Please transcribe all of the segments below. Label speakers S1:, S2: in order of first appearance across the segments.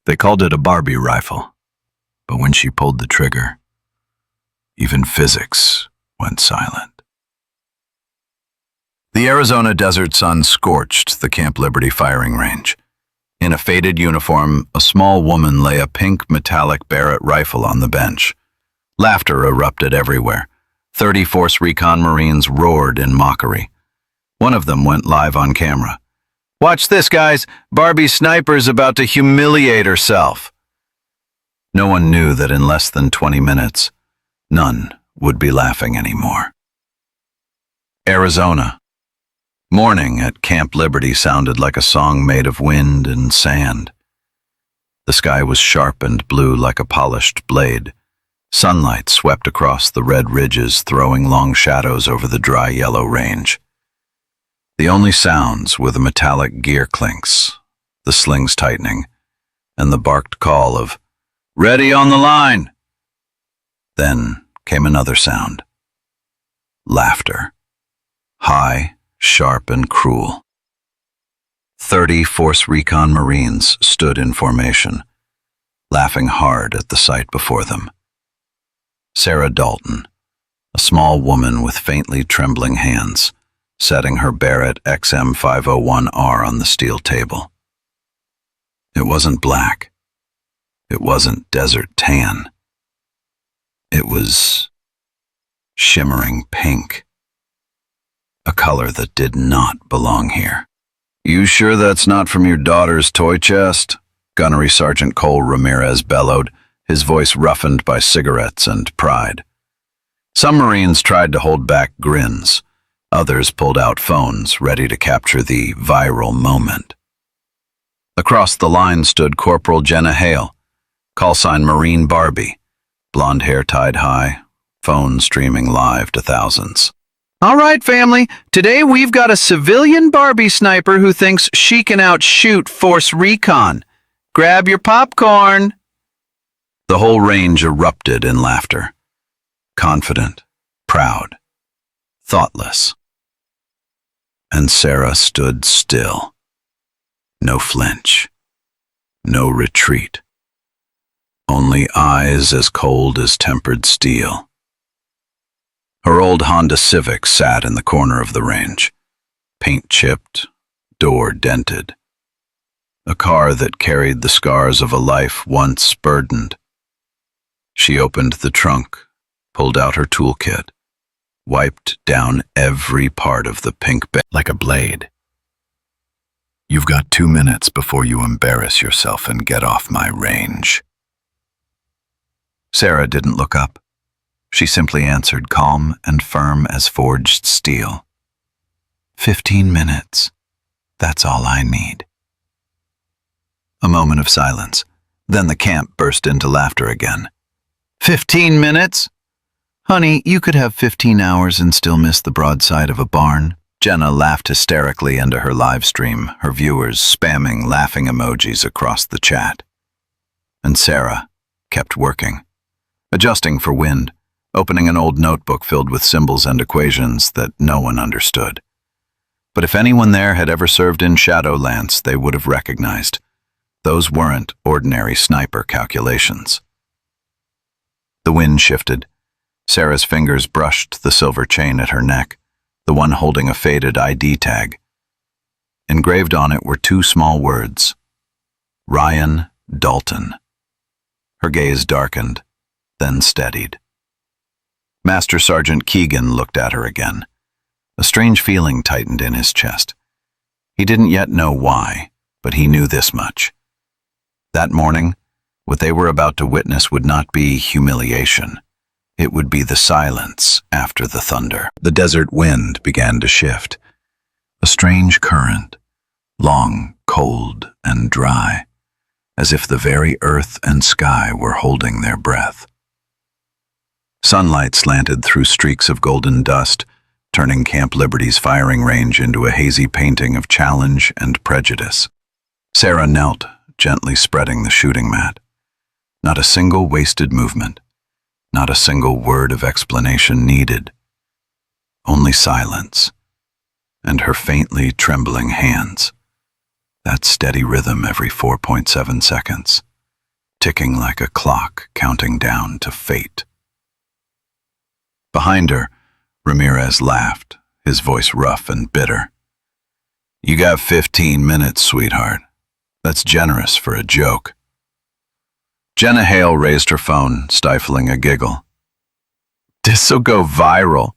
S1: They called it a Barbie rifle, but when she pulled the trigger, even physics went silent. The Arizona desert sun scorched the Camp Liberty firing range. In a faded uniform, a small woman lay a pink metallic Barrett rifle on the bench. Laughter erupted everywhere. 30 Force Recon Marines roared in mockery. One of them went live on camera. "Watch this, guys. Barbie sniper's about to humiliate herself." No one knew that in less than 20 minutes, none would be laughing anymore. Arizona. Morning at Camp Liberty sounded like a song made of wind and sand. The sky was sharpened blue like a polished blade. Sunlight swept across the red ridges, throwing long shadows over the dry yellow range. The only sounds were the metallic gear clinks, the slings tightening, and the barked call of, "Ready on the line!" Then came another sound. Laughter. High, sharp, and cruel. 30 Force Recon Marines stood in formation, laughing hard at the sight before them. Sarah Dalton, a small woman with faintly trembling hands, setting her Barrett XM501R on the steel table. It wasn't black. It wasn't desert tan. It was shimmering pink, a color that did not belong here. "You sure that's not from your daughter's toy chest?" Gunnery Sergeant Cole Ramirez bellowed, his voice roughened by cigarettes and pride. Some Marines tried to hold back grins. Others pulled out phones, ready to capture the viral moment. Across the line stood Corporal Jenna Hale, callsign Marine Barbie, blonde hair tied high, phone streaming live to thousands. "All right, family, today we've got a civilian Barbie sniper who thinks she can outshoot Force Recon. Grab your popcorn." The whole range erupted in laughter. Confident, proud, thoughtless. And Sarah stood still. No flinch. No retreat. Only eyes as cold as tempered steel. Her old Honda Civic sat in the corner of the range, paint chipped, door dented. A car that carried the scars of a life once burdened. She opened the trunk, pulled out her toolkit, wiped down every part of the pink bed like a blade. "You've got 2 minutes before you embarrass yourself and get off my range." Sarah didn't look up. She simply answered, calm and firm as forged steel. 15 minutes. That's all I need." A moment of silence. Then the camp burst into laughter again. 15 minutes? Honey, you could have 15 hours and still miss the broadside of a barn. Jenna laughed hysterically into her live stream, her viewers spamming laughing emojis across the chat. And Sarah kept working, adjusting for wind, opening an old notebook filled with symbols and equations that no one understood. But if anyone there had ever served in Shadowlands, they would have recognized. Those weren't ordinary sniper calculations. The wind shifted. Sarah's fingers brushed the silver chain at her neck, the one holding a faded ID tag. Engraved on it were 2 small words: Ryan Dalton. Her gaze darkened, then steadied. Master Sergeant Keegan looked at her again. A strange feeling tightened in his chest. He didn't yet know why, but he knew this much. That morning, what they were about to witness would not be humiliation. It would be the silence after the thunder. The desert wind began to shift. A strange current, long, cold, and dry, as if the very earth and sky were holding their breath. Sunlight slanted through streaks of golden dust, turning Camp Liberty's firing range into a hazy painting of challenge and prejudice. Sarah knelt, gently spreading the shooting mat. Not a single wasted movement, not a single word of explanation needed. Only silence, and her faintly trembling hands. That steady rhythm every 4.7 seconds. ticking like a clock counting down to fate. Behind her, Ramirez laughed, his voice rough and bitter. "You got 15 minutes, sweetheart. That's generous for a joke." Jenna Hale raised her phone, stifling a giggle. "This'll go viral.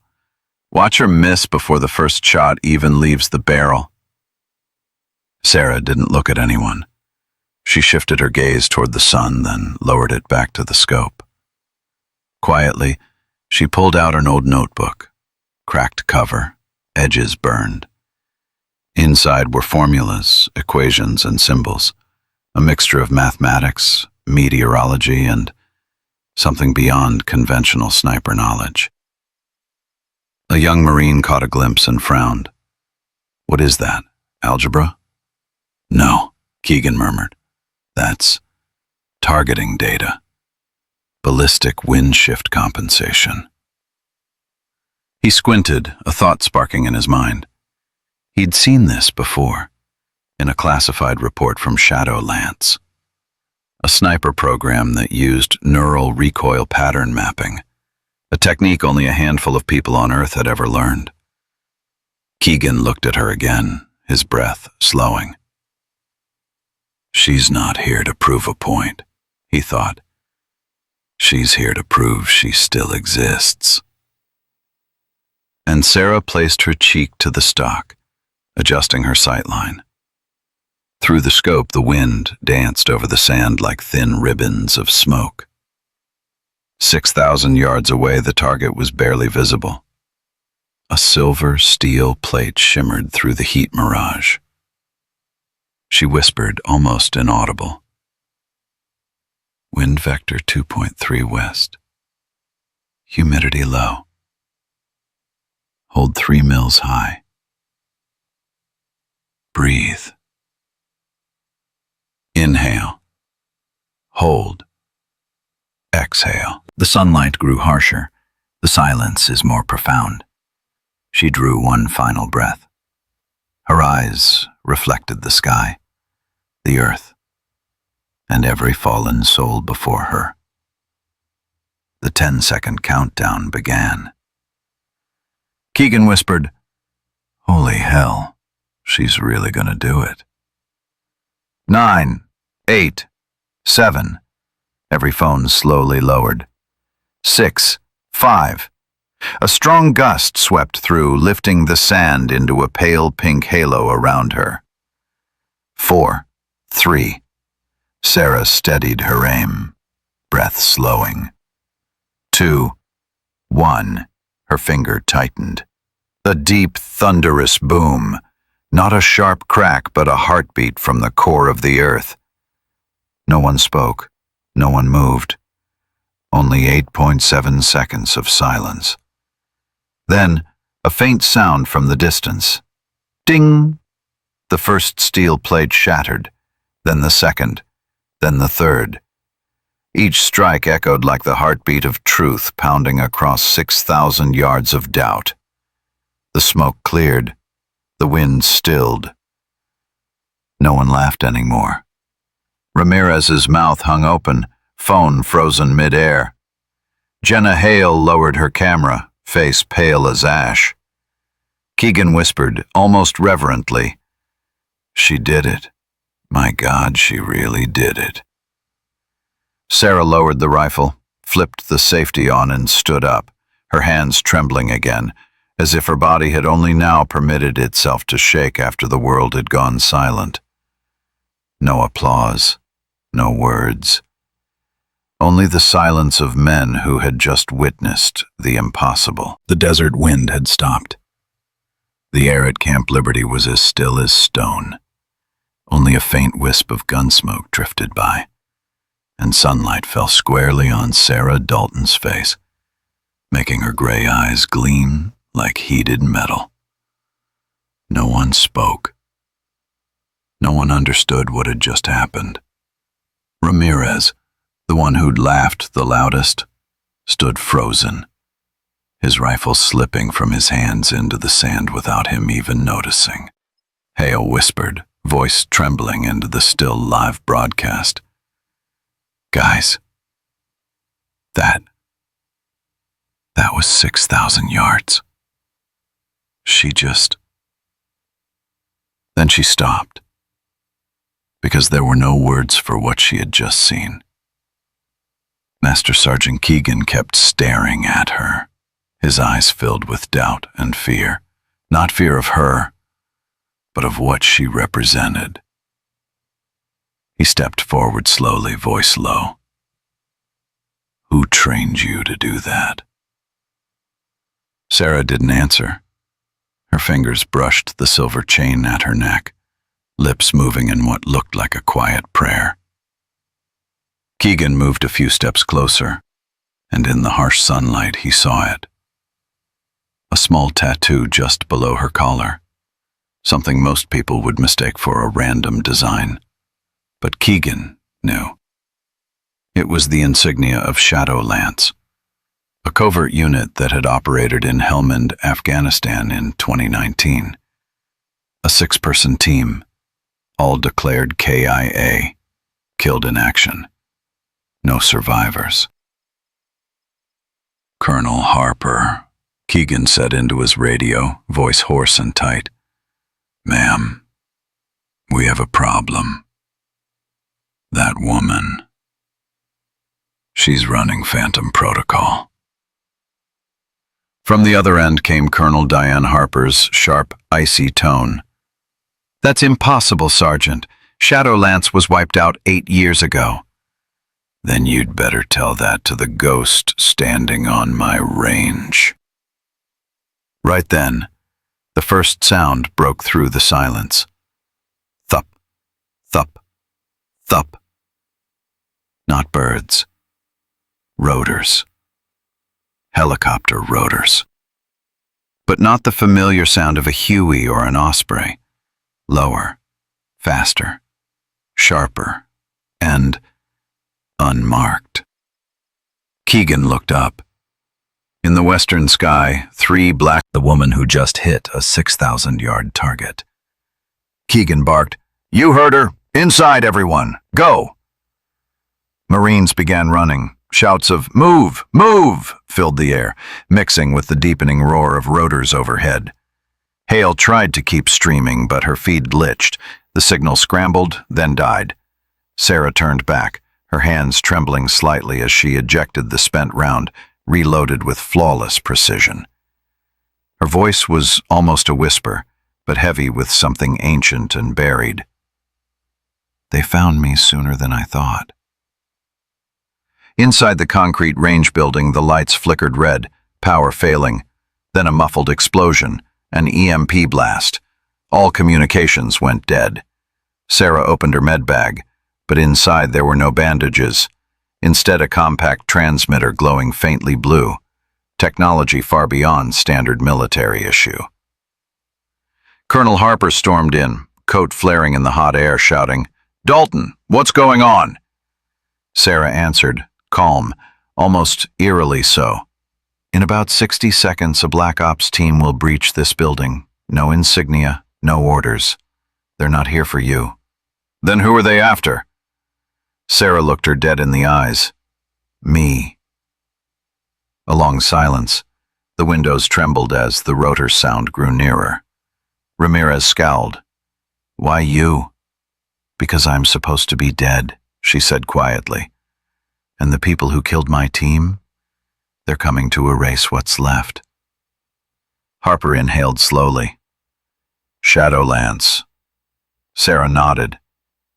S1: Watch her miss before the first shot even leaves the barrel." Sarah didn't look at anyone. She shifted her gaze toward the sun, then lowered it back to the scope. Quietly, she pulled out an old notebook, cracked cover, edges burned. Inside were formulas, equations, and symbols, a mixture of mathematics, meteorology, and something beyond conventional sniper knowledge. A young Marine caught a glimpse and frowned. "What is that? Algebra?" "No," Keegan murmured. "That's targeting data. Ballistic wind shift compensation." He squinted, a thought sparking in his mind. He'd seen this before, in a classified report from Shadowlance, a sniper program that used neural recoil pattern mapping, a technique only a handful of people on Earth had ever learned. Keegan looked at her again, his breath slowing. "She's not here to prove a point," he thought. "She's here to prove she still exists." And Sarah placed her cheek to the stock, adjusting her sightline. Through the scope, the wind danced over the sand like thin ribbons of smoke. 6,000 yards away, the target was barely visible. A silver steel plate shimmered through the heat mirage. She whispered, almost inaudible. "Wind vector 2.3 west. Humidity low. Hold 3 mils high. Breathe. Inhale. Hold. Exhale." The sunlight grew harsher. The silence is more profound. She drew one final breath. Her eyes reflected the sky, the earth, and every fallen soul before her. The 10-second countdown began. Keegan whispered, "Holy hell, she's really gonna do it." 9, 8, 7. Every phone slowly lowered. 6, 5. A strong gust swept through, lifting the sand into a pale pink halo around her. 4, 3. Sarah steadied her aim, breath slowing. 2, 1. Her finger tightened. A deep, thunderous boom. Not a sharp crack, but a heartbeat from the core of the earth. No one spoke. No one moved. Only 8.7 seconds of silence. Then, a faint sound from the distance. Ding! The first steel plate shattered, then the second, then the third. Each strike echoed like the heartbeat of truth pounding across 6,000 yards of doubt. The smoke cleared. The wind stilled. No one laughed anymore. Ramirez's mouth hung open, phone frozen mid-air. Jenna Hale lowered her camera, face pale as ash. Keegan whispered, almost reverently, "She did it. My God, she really did it." Sarah lowered the rifle, flipped the safety on, and stood up, her hands trembling again, as if her body had only now permitted itself to shake after the world had gone silent. No applause, no words. Only the silence of men who had just witnessed the impossible. The desert wind had stopped. The air at Camp Liberty was as still as stone. Only a faint wisp of gunsmoke drifted by, and sunlight fell squarely on Sarah Dalton's face, making her gray eyes gleam like heated metal. No one spoke. No one understood what had just happened. Ramirez, the one who'd laughed the loudest, stood frozen, his rifle slipping from his hands into the sand without him even noticing. Hale whispered, voice trembling into the still live broadcast, Guys, that was 6,000 yards. Then she stopped, because there were no words for what she had just seen. Master Sergeant Keegan kept staring at her, his eyes filled with doubt and fear. Not fear of her, but of what she represented. He stepped forward slowly, voice low. "Who trained you to do that?" Sarah didn't answer. Her fingers brushed the silver chain at her neck, lips moving in what looked like a quiet prayer. Keegan moved a few steps closer, and in the harsh sunlight he saw it. A small tattoo just below her collar, something most people would mistake for a random design. But Keegan knew. It was the insignia of Shadow Lance, a covert unit that had operated in Helmand, Afghanistan in 2019. A 6-person team, all declared KIA, killed in action. No survivors. "Colonel Harper," Keegan said into his radio, voice hoarse and tight. "Ma'am, we have a problem. That woman, she's running Phantom Protocol." From the other end came Colonel Diane Harper's sharp, icy tone. "That's impossible, Sergeant. Shadow Lance was wiped out 8 years ago." "Then you'd better tell that to the ghost standing on my range." Right then, the first sound broke through the silence. Thup, thup, thup. Not birds. Rotors. Helicopter rotors. But not the familiar sound of a Huey or an Osprey. Lower, faster, sharper, and unmarked. Keegan looked up. In the western sky, 3 black, the woman who just hit a 6,000-yard target. Keegan barked, "You heard her! Inside, everyone! Go!" Marines began running. Shouts of "Move! Move!" filled the air, mixing with the deepening roar of rotors overhead. Hale tried to keep streaming, but her feed glitched. The signal scrambled, then died. Sarah turned back, her hands trembling slightly as she ejected the spent round, reloaded with flawless precision. Her voice was almost a whisper, but heavy with something ancient and buried. "They found me sooner than I thought." Inside the concrete range building, the lights flickered red, power failing. Then a muffled explosion, an EMP blast. All communications went dead. Sarah opened her med bag, but inside there were no bandages. Instead, a compact transmitter glowing faintly blue. Technology far beyond standard military issue. Colonel Harper stormed in, coat flaring in the hot air, shouting, "Dalton, what's going on?" Sarah answered, calm, almost eerily so. "In about 60 seconds, a Black Ops team will breach this building. No insignia, no orders. They're not here for you." "Then who are they after?" Sarah looked her dead in the eyes. "Me." A long silence. The windows trembled as the rotor sound grew nearer. Ramirez scowled. "Why you?" "Because I'm supposed to be dead," she said quietly. "And the people who killed my team, they're coming to erase what's left." Harper inhaled slowly. "Shadow Lance." Sarah nodded.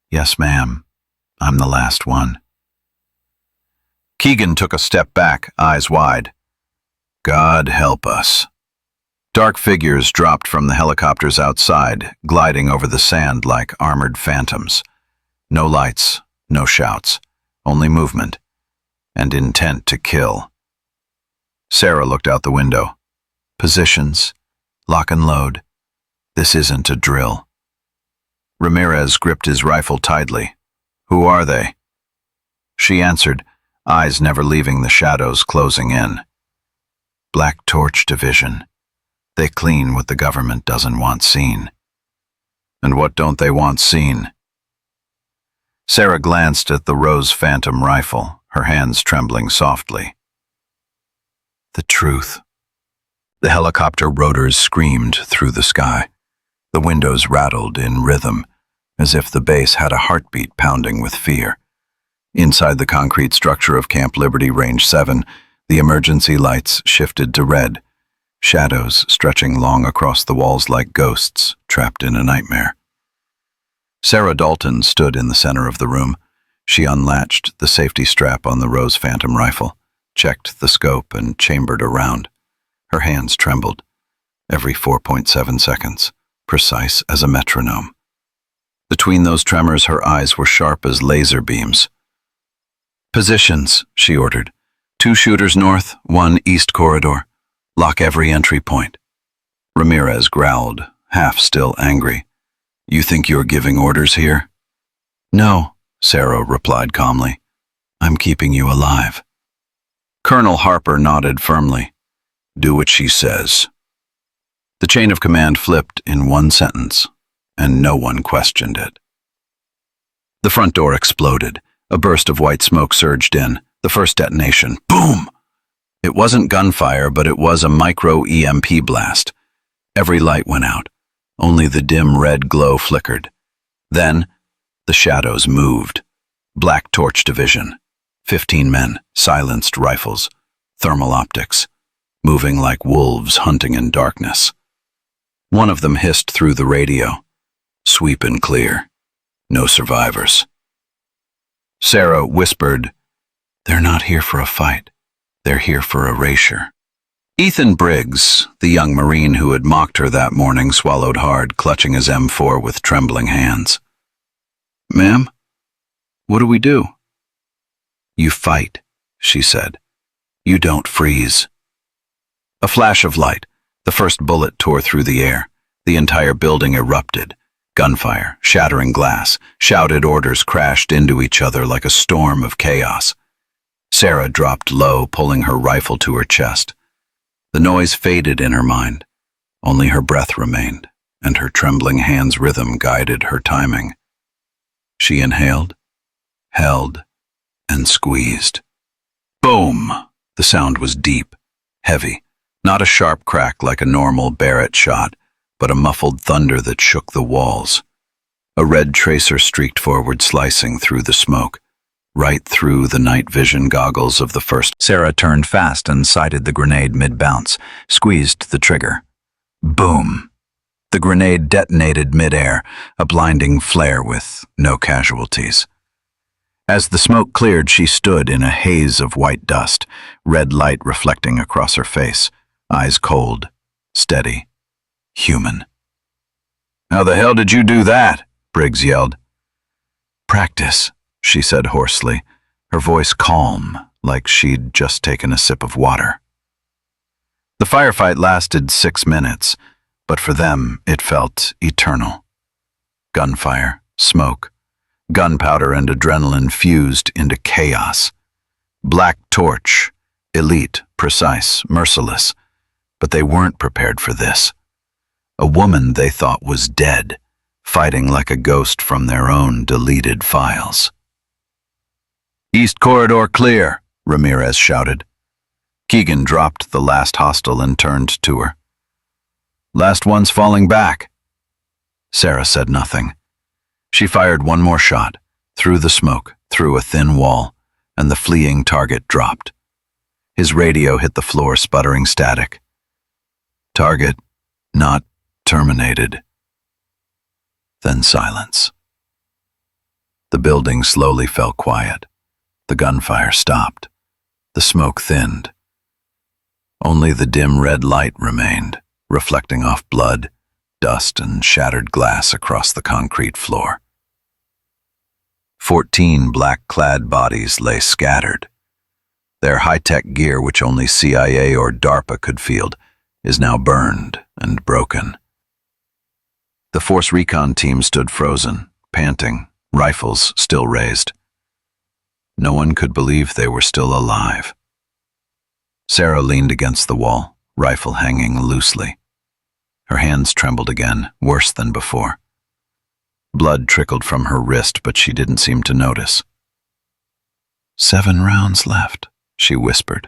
S1: "Yes, ma'am. I'm the last one." Keegan took a step back, eyes wide. "God help us." Dark figures dropped from the helicopters outside, gliding over the sand like armored phantoms. No lights, no shouts, only movement, and intent to kill. Sarah looked out the window. Positions, lock and load. This isn't a drill. Ramirez gripped his rifle tightly. "Who are they?" She answered, eyes never leaving the shadows closing in. "Black Torch Division. They clean what the government doesn't want seen." "And what don't they want seen?" Sarah glanced at the Rose Phantom rifle, her hands trembling softly. The truth. The helicopter rotors screamed through the sky. The windows rattled in rhythm, as if the base had a heartbeat pounding with fear. Inside the concrete structure of Camp Liberty Range 7, the emergency lights shifted to red, shadows stretching long across the walls like ghosts trapped in a nightmare. Sarah Dalton stood in the center of the room. She unlatched the safety strap on the Rose Phantom rifle, checked the scope, and chambered a round. Her hands trembled, every 4.7 seconds, precise as a metronome. Between those tremors, her eyes were sharp as laser beams. "Positions," she ordered. 2 shooters north, 1 east corridor. Lock every entry point. Ramirez growled, half still angry. "You think you're giving orders here?" "No," Sarah replied calmly. "I'm keeping you alive." Colonel Harper nodded firmly. "Do what she says." The chain of command flipped in one sentence, and no one questioned it. The front door exploded. A burst of white smoke surged in. The first detonation. Boom! It wasn't gunfire, but it was a micro-EMP blast. Every light went out. Only the dim red glow flickered. Then, the shadows moved. Black Torch Division. 15 men, silenced rifles, thermal optics, moving like wolves hunting in darkness. One of them hissed through the radio. "Sweep and clear. No survivors." Sarah whispered, "They're not here for a fight. They're here for erasure." Ethan Briggs, the young Marine who had mocked her that morning, swallowed hard, clutching his M4 with trembling hands. "Ma'am, what do we do?" "You fight," she said. "You don't freeze." A flash of light. The first bullet tore through the air. The entire building erupted. Gunfire, shattering glass, shouted orders crashed into each other like a storm of chaos. Sarah dropped low, pulling her rifle to her chest. The noise faded in her mind. Only her breath remained, and her trembling hand's rhythm guided her timing. She inhaled, held, and squeezed. Boom! The sound was deep, heavy, not a sharp crack like a normal Barrett shot, but a muffled thunder that shook the walls. A red tracer streaked forward, slicing through the smoke, right through the night vision goggles of the first. Sarah turned fast and sighted the grenade mid-bounce, squeezed the trigger. Boom! The grenade detonated mid-air, a blinding flare with no casualties. As the smoke cleared, she stood in a haze of white dust, red light reflecting across her face, eyes cold, steady, human. "How the hell did you do that?" Briggs yelled. "Practice," she said hoarsely, her voice calm, like she'd just taken a sip of water. The firefight lasted 6 minutes, but for them it felt eternal. Gunfire, smoke, gunpowder and adrenaline fused into chaos. Black Torch, elite, precise, merciless, but they weren't prepared for this. A woman they thought was dead, fighting like a ghost from their own deleted files. "East corridor clear," Ramirez shouted. Keegan dropped the last hostile and turned to her. "Last one's falling back." Sarah said nothing. She fired one more shot, through the smoke, through a thin wall, and the fleeing target dropped. His radio hit the floor, sputtering static. "Target not terminated." Then silence. The building slowly fell quiet. The gunfire stopped. The smoke thinned. Only the dim red light remained, reflecting off blood, dust, and shattered glass across the concrete floor. 14 black-clad bodies lay scattered. Their high-tech gear, which only CIA or DARPA could field, is now burned and broken. The Force Recon team stood frozen, panting, rifles still raised. No one could believe they were still alive. Sarah leaned against the wall, rifle hanging loosely. Her hands trembled again, worse than before. Blood trickled from her wrist, but she didn't seem to notice. 7 rounds left, she whispered.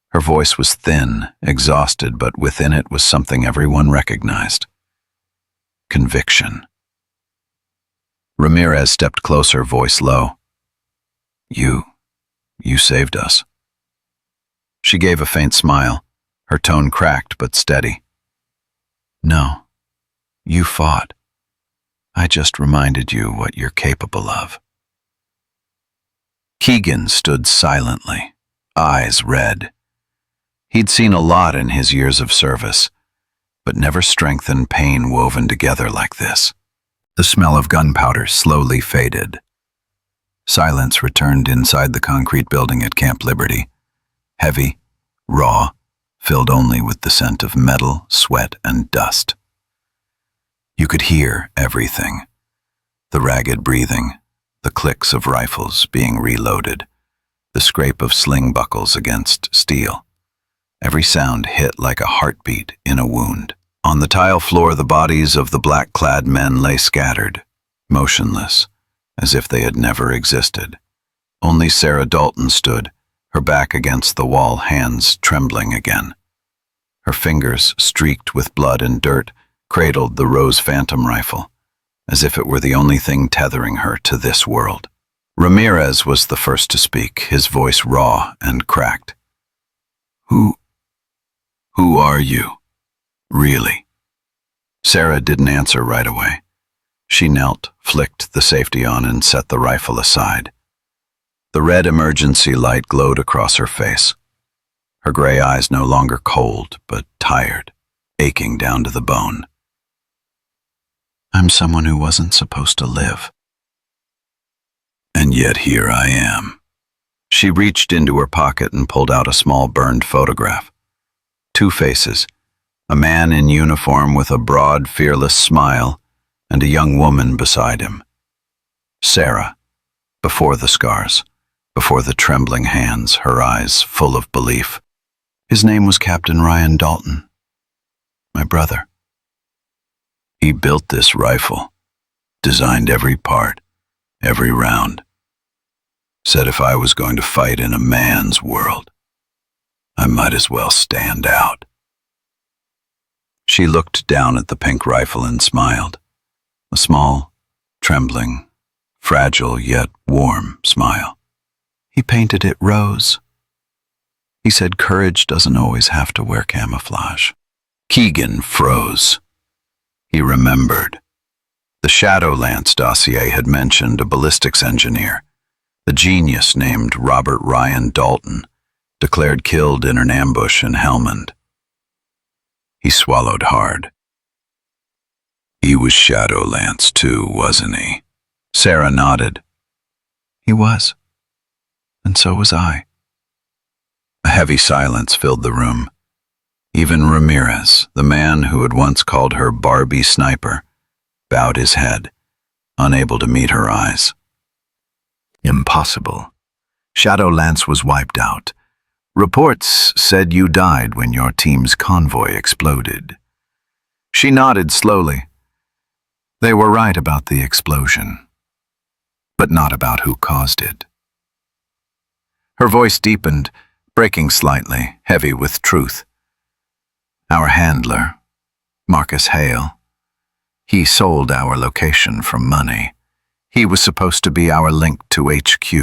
S1: Her voice was thin, exhausted, but within it was something everyone recognized. Conviction. Ramirez stepped closer, voice low. You saved us. She gave a faint smile, her tone cracked but steady. No, you fought. I just reminded you what you're capable of. Keegan stood silently, eyes red. He'd seen a lot in his years of service, but never strength and pain woven together like this. The smell of gunpowder slowly faded. Silence returned inside the concrete building at Camp Liberty, heavy, raw, filled only with the scent of metal, sweat, and dust. You could hear everything. The ragged breathing, the clicks of rifles being reloaded, the scrape of sling buckles against steel. Every sound hit like a heartbeat in a wound. On the tile floor, the bodies of the black-clad men lay scattered, motionless, as if they had never existed. Only Sarah Dalton stood, her back against the wall, hands trembling again. Her fingers, streaked with blood and dirt, cradled the Rose Phantom rifle, as if it were the only thing tethering her to this world. Ramirez was the first to speak, his voice raw and cracked. Who are you? Really? Sarah didn't answer right away. She knelt, flicked the safety on, and set the rifle aside. The red emergency light glowed across her face. Her gray eyes no longer cold, but tired, aching down to the bone. I'm someone who wasn't supposed to live. And yet here I am. She reached into her pocket and pulled out a small burned photograph. 2 faces, a man in uniform with a broad, fearless smile, and a young woman beside him. Sarah, before the scars, before the trembling hands, her eyes full of belief. His name was Captain Ryan Dalton, my brother. He built this rifle, designed every part, every round. Said if I was going to fight in a man's world, I might as well stand out. She looked down at the pink rifle and smiled, a small, trembling, fragile yet warm smile. He painted it rose. He said courage doesn't always have to wear camouflage. Keegan froze. He remembered. The Shadowlance dossier had mentioned a ballistics engineer, the genius named Robert Ryan Dalton, declared killed in an ambush in Helmand. He swallowed hard. He was Shadowlance too, wasn't he? Sarah nodded. He was. And so was I. A heavy silence filled the room. Even Ramirez, the man who had once called her Barbie sniper, bowed his head, unable to meet her eyes. Impossible. Shadowlance was wiped out. Reports said you died when your team's convoy exploded. She nodded slowly. They were right about the explosion, but not about who caused it. Her voice deepened, breaking slightly, heavy with truth. Our handler, Marcus Hale, he sold our location for money. He was supposed to be our link to HQ,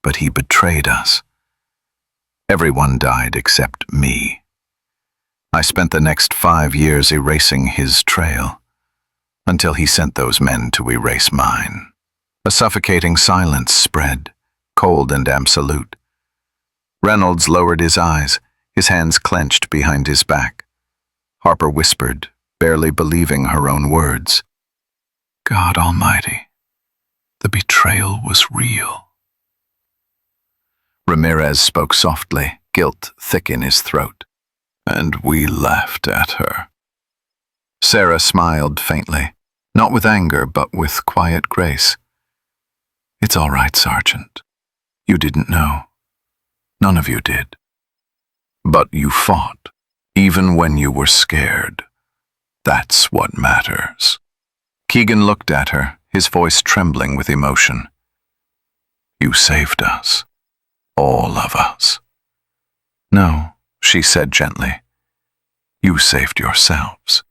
S1: but he betrayed us. Everyone died except me. I spent the next 5 years erasing his trail, until he sent those men to erase mine. A suffocating silence spread, cold and absolute. Reynolds lowered his eyes, his hands clenched behind his back. Harper whispered, barely believing her own words. God Almighty, the betrayal was real. Ramirez spoke softly, guilt thick in his throat. And we laughed at her. Sarah smiled faintly, not with anger, but with quiet grace. It's all right, Sergeant. You didn't know. None of you did. But you fought, even when you were scared. That's what matters. Keegan looked at her, his voice trembling with emotion. "You saved us. All of us." "No," she said gently. "You saved yourselves.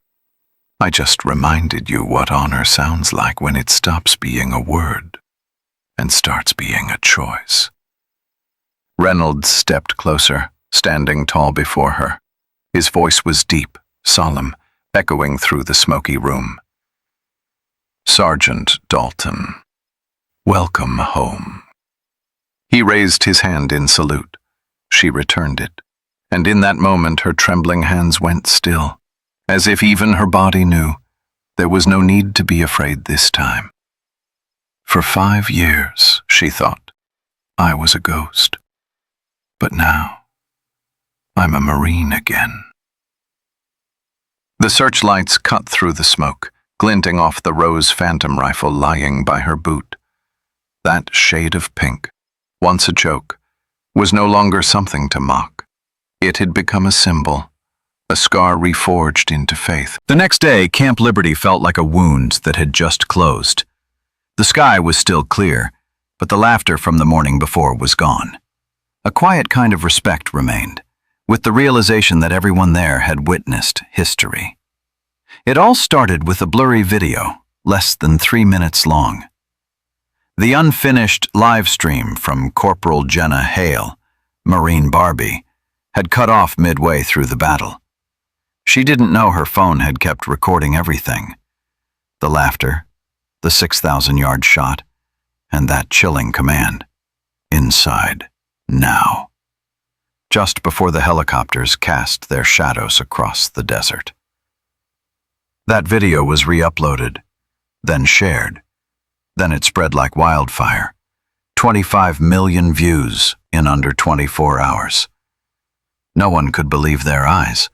S1: I just reminded you what honor sounds like when it stops being a word and starts being a choice." Reynolds stepped closer, standing tall before her. His voice was deep, solemn, echoing through the smoky room. "Sergeant Dalton, welcome home." He raised his hand in salute. She returned it, and in that moment her trembling hands went still, as if even her body knew there was no need to be afraid this time. For 5 years, she thought, I was a ghost. But now, I'm a Marine again. The searchlights cut through the smoke, glinting off the rose phantom rifle lying by her boot. That shade of pink, once a joke, was no longer something to mock. It had become a symbol, a scar reforged into faith. The next day, Camp Liberty felt like a wound that had just closed. The sky was still clear, but the laughter from the morning before was gone. A quiet kind of respect remained, with the realization that everyone there had witnessed history. It all started with a blurry video, less than 3 minutes long. The unfinished live stream from Corporal Jenna Hale, Marine Barbie, had cut off midway through the battle. She didn't know her phone had kept recording everything. The laughter, the 6,000-yard shot, and that chilling command. Inside, now. Just before the helicopters cast their shadows across the desert. That video was re-uploaded, then shared. Then it spread like wildfire. 25 million views in under 24 hours. No one could believe their eyes.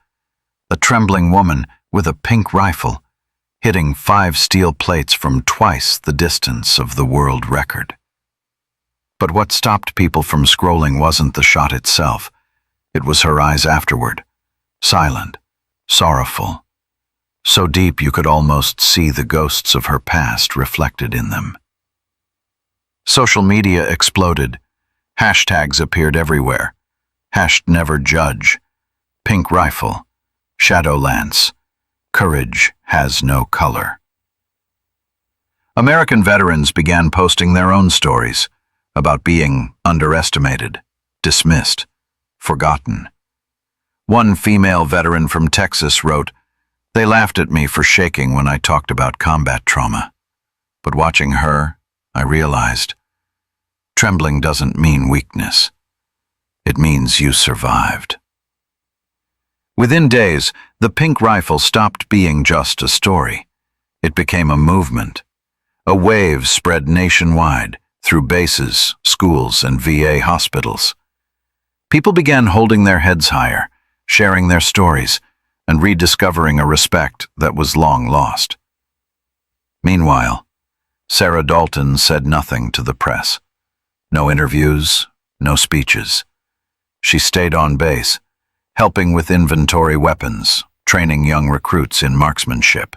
S1: A trembling woman with a pink rifle, hitting 5 steel plates from twice the distance of the world record. But what stopped people from scrolling wasn't the shot itself. It was her eyes afterward, silent, sorrowful, so deep you could almost see the ghosts of her past reflected in them. Social media exploded. Hashtags appeared everywhere. #NeverJudge, Pink Rifle, Shadowlance, Courage has no color. American veterans began posting their own stories about being underestimated, dismissed, forgotten. One female veteran from Texas wrote, "They laughed at me for shaking when I talked about combat trauma. But watching her, I realized, trembling doesn't mean weakness. It means you survived." Within days, the pink rifle stopped being just a story. It became a movement. A wave spread nationwide, through bases, schools, and VA hospitals. People began holding their heads higher, sharing their stories, and rediscovering a respect that was long lost. Meanwhile, Sarah Dalton said nothing to the press. No interviews, no speeches. She stayed on base, helping with inventory weapons, training young recruits in marksmanship.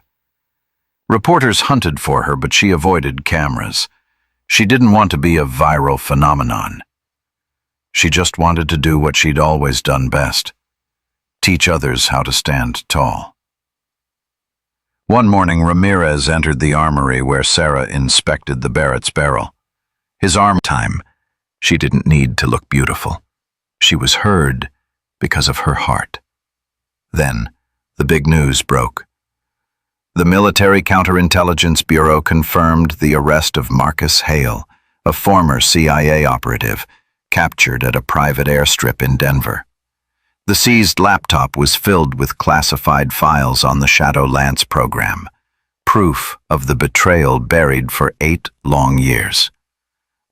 S1: Reporters hunted for her, but she avoided cameras. She didn't want to be a viral phenomenon. She just wanted to do what she'd always done best, teach others how to stand tall. One morning, Ramirez entered the armory where Sarah inspected the Barrett's barrel. His arm time, she didn't need to look beautiful. She was heard because of her heart. Then, the big news broke. The Military Counterintelligence Bureau confirmed the arrest of Marcus Hale, a former CIA operative, captured at a private airstrip in Denver. The seized laptop was filled with classified files on the Shadowlance program, proof of the betrayal buried for 8 long years.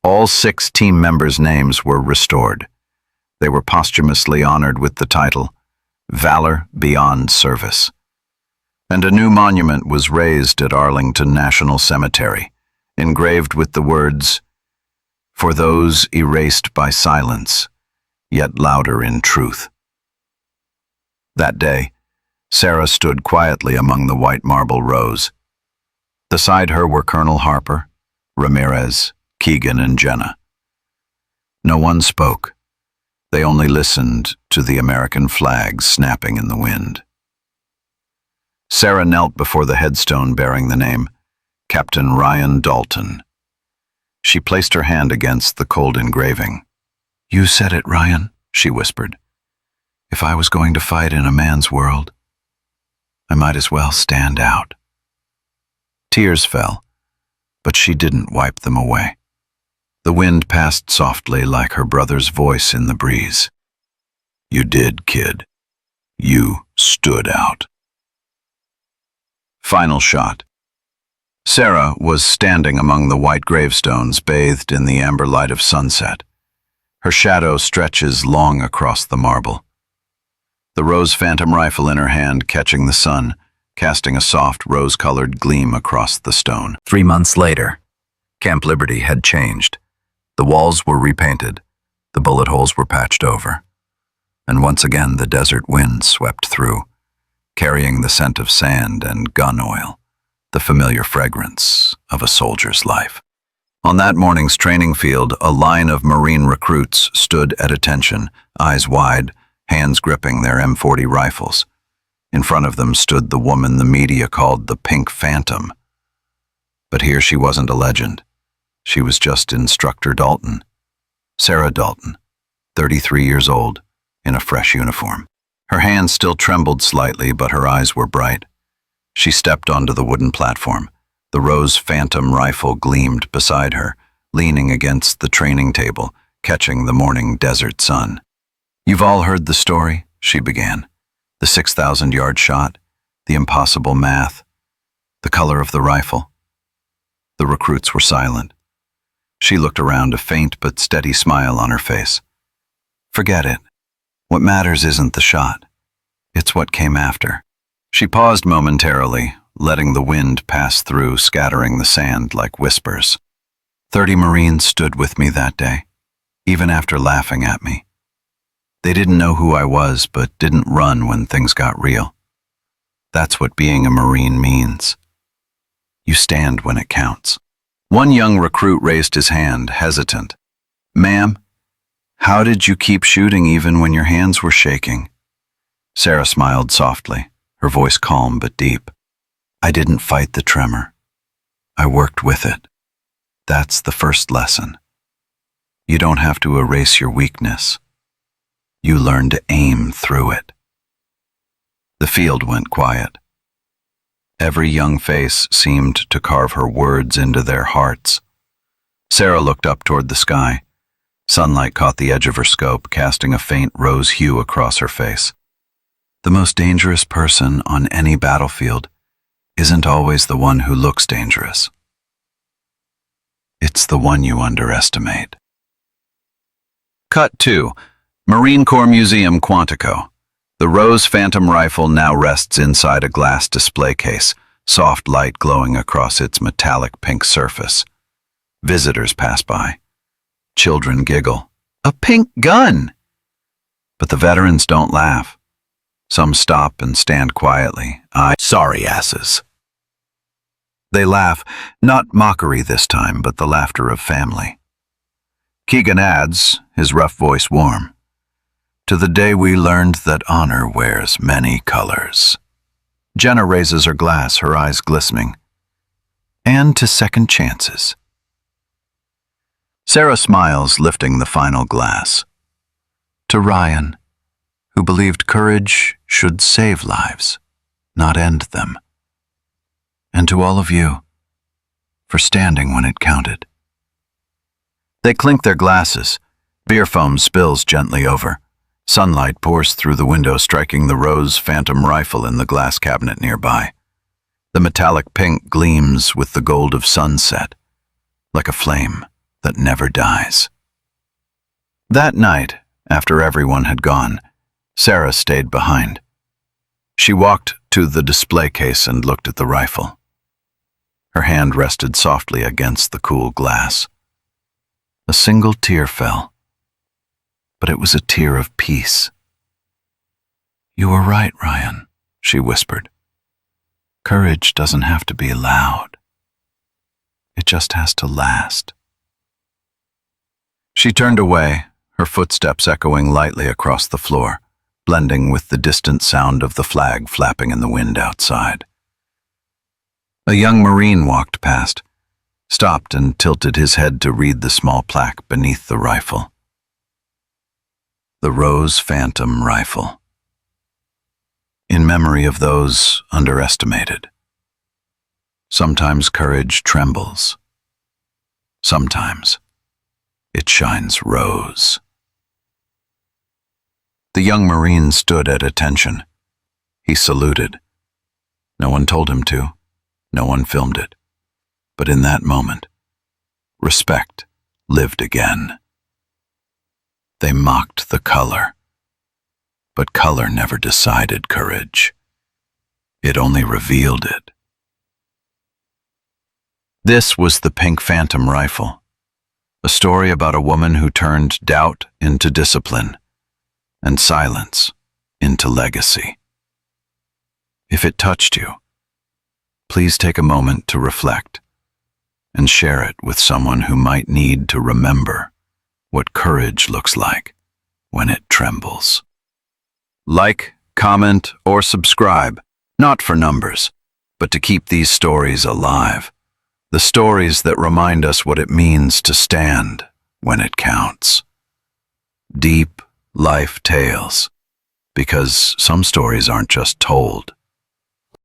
S1: All 6 team members' names were restored. They were posthumously honored with the title, Valor Beyond Service. And a new monument was raised at Arlington National Cemetery, engraved with the words, "For those erased by silence, yet louder in truth." That day, Sarah stood quietly among the white marble rows. Beside her were Colonel Harper, Ramirez, Keegan, and Jenna. No one spoke. They only listened to the American flag snapping in the wind. Sarah knelt before the headstone bearing the name Captain Ryan Dalton. She placed her hand against the cold engraving. "You said it, Ryan," she whispered. "If I was going to fight in a man's world, I might as well stand out." Tears fell, but she didn't wipe them away. The wind passed softly like her brother's voice in the breeze. "You did, kid. You stood out." Final shot. Sarah was standing among the white gravestones, bathed in the amber light of sunset. Her shadow stretches long across the marble. The rose phantom rifle in her hand catching the sun, casting a soft rose-colored gleam across the stone. 3 months later, Camp Liberty had changed. The walls were repainted, the bullet holes were patched over, and once again the desert wind swept through, carrying the scent of sand and gun oil, the familiar fragrance of a soldier's life. On that morning's training field, a line of Marine recruits stood at attention, eyes wide, hands gripping their M40 rifles. In front of them stood the woman the media called the Pink Phantom. But here she wasn't a legend. She was just Instructor Dalton, Sarah Dalton, 33 years old, in a fresh uniform. Her hands still trembled slightly, but her eyes were bright. She stepped onto the wooden platform. The rose phantom rifle gleamed beside her, leaning against the training table, catching the morning desert sun. "You've all heard the story," she began. "The 6,000-yard shot, the impossible math, the color of the rifle." The recruits were silent. She looked around, a faint but steady smile on her face. "Forget it. What matters isn't the shot. It's what came after." She paused momentarily, letting the wind pass through, scattering the sand like whispers. 30 Marines stood with me that day, even after laughing at me. They didn't know who I was, but didn't run when things got real. That's what being a Marine means. You stand when it counts. One young recruit raised his hand, hesitant. "Ma'am, how did you keep shooting even when your hands were shaking?" Sarah smiled softly, her voice calm but deep. "I didn't fight the tremor. I worked with it. That's the first lesson. You don't have to erase your weakness. You learn to aim through it." The field went quiet. Every young face seemed to carve her words into their hearts. Sarah looked up toward the sky. Sunlight caught the edge of her scope, casting a faint rose hue across her face. The most dangerous person on any battlefield isn't always the one who looks dangerous. It's the one you underestimate. Cut 2. Marine Corps Museum, Quantico. The Rose Phantom rifle now rests inside a glass display case, soft light glowing across its metallic pink surface. Visitors pass by. Children giggle. "A pink gun!" But the veterans don't laugh. Some stop and stand quietly. Sorry asses. They laugh, not mockery this time, but the laughter of family. Keegan adds, his rough voice warm, "To the day we learned that honor wears many colors." Jenna raises her glass, her eyes glistening. "And to second chances." Sarah smiles, lifting the final glass. "To Ryan, who believed courage should save lives, not end them. And to all of you, for standing when it counted." They clink their glasses. Beer foam spills gently over. Sunlight pours through the window, striking the Rose Phantom rifle in the glass cabinet nearby. The metallic pink gleams with the gold of sunset, like a flame that never dies. That night, after everyone had gone, Sarah stayed behind. She walked to the display case and looked at the rifle. Her hand rested softly against the cool glass. A single tear fell, but it was a tear of peace. "You were right, Ryan," she whispered. "Courage doesn't have to be loud. It just has to last. She turned away, her footsteps echoing lightly across the floor, blending with the distant sound of the flag flapping in the wind outside. A young Marine walked past, stopped and tilted his head to read the small plaque beneath the rifle. The Rose Phantom Rifle. In memory of those underestimated. Sometimes courage trembles. Sometimes it shines rose. The young Marine stood at attention. He saluted. No one told him to. No one filmed it. But in that moment, respect lived again. They mocked the color. But color never decided courage. It only revealed it. This was the Pink Phantom Rifle, a story about a woman who turned doubt into discipline and silence into legacy. If it touched you, please take a moment to reflect and share it with someone who might need to remember what courage looks like when it trembles. Like, comment, or subscribe, not for numbers, but to keep these stories alive. The stories that remind us what it means to stand when it counts. Deep life tales, because some stories aren't just told,